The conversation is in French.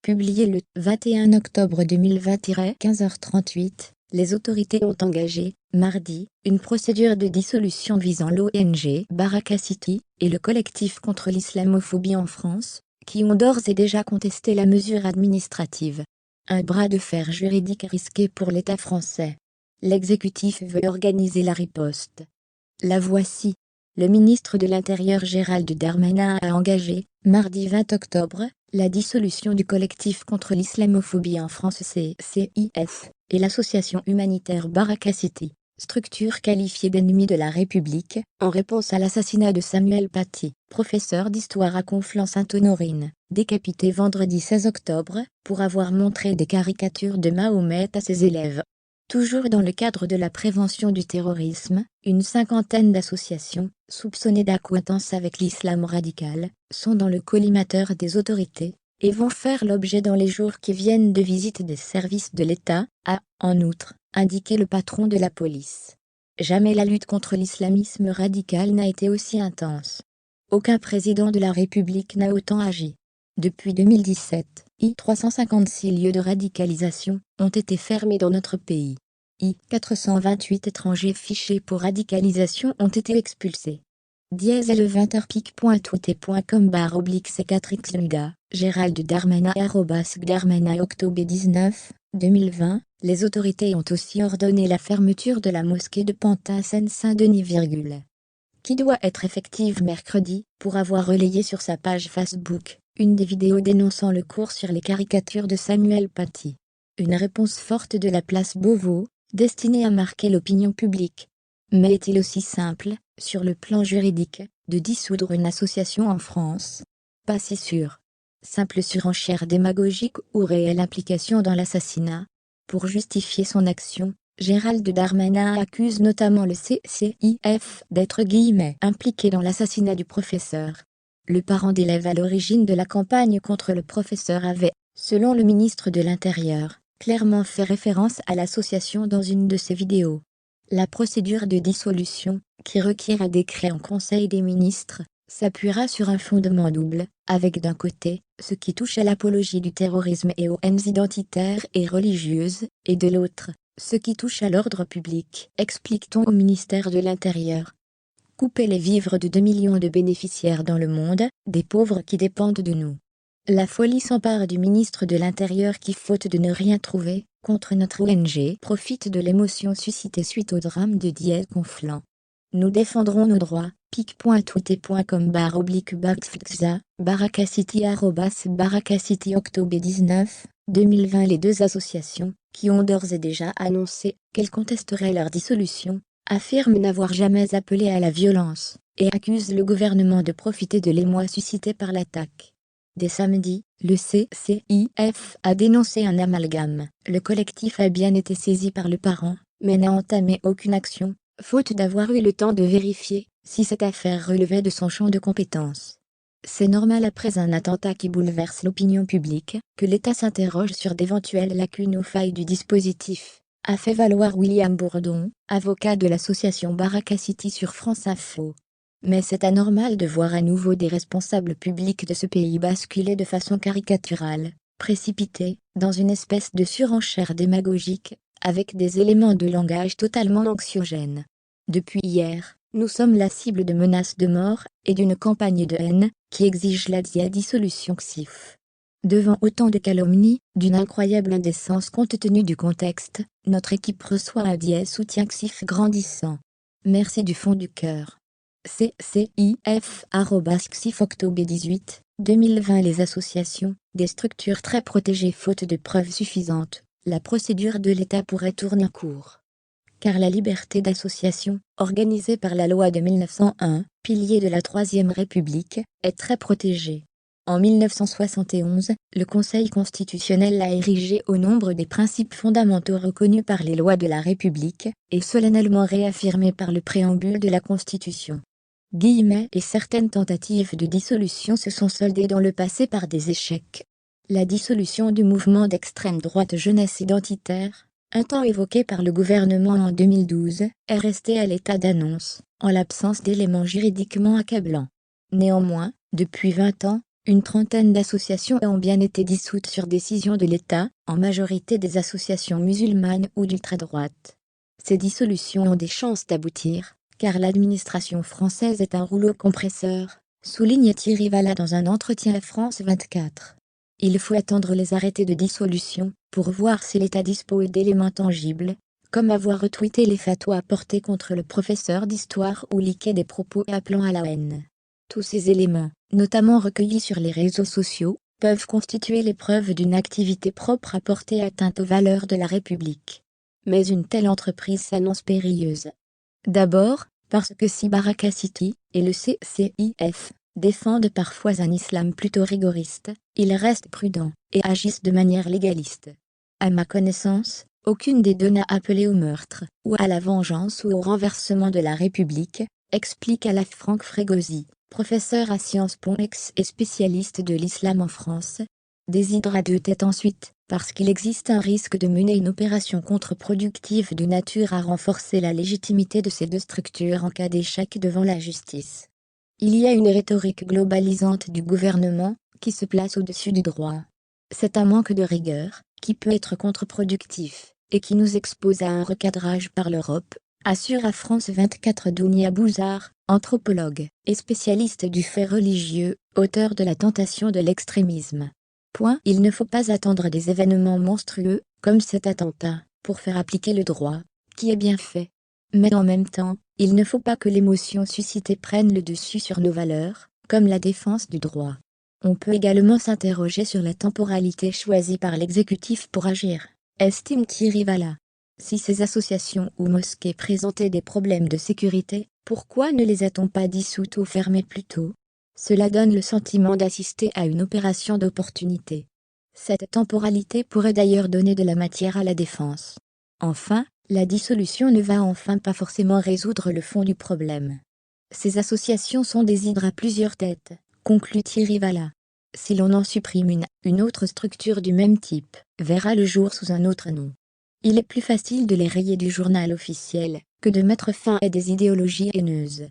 Publié le 21 octobre 2020-15h38, les autorités ont engagé, mardi, une procédure de dissolution visant l'ONG Baraka City et le collectif contre l'islamophobie en France, qui ont d'ores et déjà contesté la mesure administrative. Un bras de fer juridique risqué pour l'État français. L'exécutif veut organiser la riposte. La voici. Le ministre de l'Intérieur Gérald Darmanin a engagé, mardi 20 octobre, la dissolution du collectif contre l'islamophobie en France CCIF, et l'association humanitaire Baraka City, structure qualifiée d'ennemi de la République, en réponse à l'assassinat de Samuel Paty, professeur d'histoire à Conflans-Sainte-Honorine, décapité vendredi 16 octobre, pour avoir montré des caricatures de Mahomet à ses élèves. Toujours dans le cadre de la prévention du terrorisme, une cinquantaine d'associations, soupçonnées d'accointance avec l'islam radical, sont dans le collimateur des autorités, et vont faire l'objet dans les jours qui viennent de visites des services de l'État, a, en outre, indiqué le patron de la police. Jamais la lutte contre l'islamisme radical n'a été aussi intense. Aucun président de la République n'a autant agi. Depuis 2017, 356 lieux de radicalisation ont été fermés dans notre pays. 428 étrangers fichés pour radicalisation ont été expulsés. Dièse et le 20h.twitter.com/c4xluda, Gérald Darmanin @Darmanin octobre 19, 2020, les autorités ont aussi ordonné la fermeture de la mosquée de Pantin Seine-Saint-Denis, qui doit être effective mercredi, pour avoir relayé sur sa page Facebook une des vidéos dénonçant le cours sur les caricatures de Samuel Paty. Une réponse forte de la place Beauvau, destinée à marquer l'opinion publique. Mais est-il aussi simple, sur le plan juridique, de dissoudre une association en France? Pas si sûr. Simple surenchère démagogique ou réelle implication dans l'assassinat? Pour justifier son action, Gérald Darmanin accuse notamment le CCIF d'être « impliqué dans l'assassinat du professeur ». Le parent d'élève à l'origine de la campagne contre le professeur avait, selon le ministre de l'Intérieur, clairement fait référence à l'association dans une de ses vidéos. La procédure de dissolution, qui requiert un décret en Conseil des ministres, s'appuiera sur un fondement double, avec d'un côté, ce qui touche à l'apologie du terrorisme et aux haines identitaires et religieuses, et de l'autre, ce qui touche à l'ordre public, explique-t-on au ministère de l'Intérieur. Couper les vivres de 2 millions de bénéficiaires dans le monde, des pauvres qui dépendent de nous. La folie s'empare du ministre de l'Intérieur qui, faute de ne rien trouver, contre notre ONG, profite de l'émotion suscitée suite au drame de Dieppe-Conflans. Nous défendrons nos droits, pic.twitter.com/baraka barakacity @barakacity octobre 19, 2020. Les deux associations, qui ont d'ores et déjà annoncé qu'elles contesteraient leur dissolution, affirment n'avoir jamais appelé à la violence, et accusent le gouvernement de profiter de l'émoi suscité par l'attaque. Dès samedi, le CCIF a dénoncé un amalgame. Le collectif a bien été saisi par le parent, mais n'a entamé aucune action, faute d'avoir eu le temps de vérifier si cette affaire relevait de son champ de compétences. C'est normal après un attentat qui bouleverse l'opinion publique, que l'État s'interroge sur d'éventuelles lacunes ou failles du dispositif, a fait valoir William Bourdon, avocat de l'association Baraka City sur France Info. Mais c'est anormal de voir à nouveau des responsables publics de ce pays basculer de façon caricaturale, précipitée, dans une espèce de surenchère démagogique, avec des éléments de langage totalement anxiogènes. Depuis hier, nous sommes la cible de menaces de mort, et d'une campagne de haine, qui exige la dissolution CCIF. Devant autant de calomnies, d'une incroyable indécence compte tenu du contexte, notre équipe reçoit un soutien CCIF grandissant. Merci du fond du cœur. CCIF @CCIF octobre 18, 2020. Les associations, des structures très protégées faute de preuves suffisantes, la procédure de l'État pourrait tourner court. Car la liberté d'association, organisée par la loi de 1901, pilier de la Troisième République, est très protégée. En 1971, le Conseil constitutionnel l'a érigée au nombre des principes fondamentaux reconnus par les lois de la République, et solennellement réaffirmés par le préambule de la Constitution. Et certaines tentatives de dissolution se sont soldées dans le passé par des échecs. La dissolution du mouvement d'extrême droite Jeunesse Identitaire, un temps évoqué par le gouvernement en 2012, est restée à l'état d'annonce, en l'absence d'éléments juridiquement accablants. Néanmoins, depuis 20 ans, Une trentaine d'associations ont bien été dissoutes sur décision de l'État, en majorité des associations musulmanes ou d'ultra-droite. Ces dissolutions ont des chances d'aboutir, car l'administration française est un rouleau compresseur, souligne Thierry Vallat dans un entretien à France 24. Il faut attendre les arrêtés de dissolution pour voir si l'État dispose d'éléments tangibles, comme avoir retweeté les fatwas portés contre le professeur d'histoire ou liqué des propos appelant à la haine. Tous ces éléments, notamment recueillis sur les réseaux sociaux, peuvent constituer les preuves d'une activité propre à porter atteinte aux valeurs de la République. Mais une telle entreprise s'annonce périlleuse. D'abord, parce que si Baraka City et le CCIF défendent parfois un islam plutôt rigoriste, ils restent prudents et agissent de manière légaliste. À ma connaissance, aucune des deux n'a appelé au meurtre, ou à la vengeance ou au renversement de la République, explique Alaf Franck Frégosi, professeur à Sciences Po et spécialiste de l'islam en France. Décidera à deux têtes ensuite, parce qu'il existe un risque de mener une opération contre-productive de nature à renforcer la légitimité de ces deux structures en cas d'échec devant la justice. Il y a une rhétorique globalisante du gouvernement, qui se place au-dessus du droit. C'est un manque de rigueur, qui peut être contre-productif, et qui nous expose à un recadrage par l'Europe, assure à France 24 Dounia Bouzard, anthropologue et spécialiste du fait religieux, auteur de La tentation de l'extrémisme. Il ne faut pas attendre des événements monstrueux, comme cet attentat, pour faire appliquer le droit, qui est bien fait. Mais en même temps, il ne faut pas que l'émotion suscitée prenne le dessus sur nos valeurs, comme la défense du droit. On peut également s'interroger sur la temporalité choisie par l'exécutif pour agir, estime Thierry Vallat. Si ces associations ou mosquées présentaient des problèmes de sécurité, pourquoi ne les a-t-on pas dissoutes ou fermées plus tôt ? Cela donne le sentiment d'assister à une opération d'opportunité. Cette temporalité pourrait d'ailleurs donner de la matière à la défense. Enfin, la dissolution ne va pas forcément résoudre le fond du problème. Ces associations sont des hydres à plusieurs têtes, conclut Thierry Vallat. Si l'on en supprime une autre structure du même type verra le jour sous un autre nom. Il est plus facile de les rayer du journal officiel que de mettre fin à des idéologies haineuses.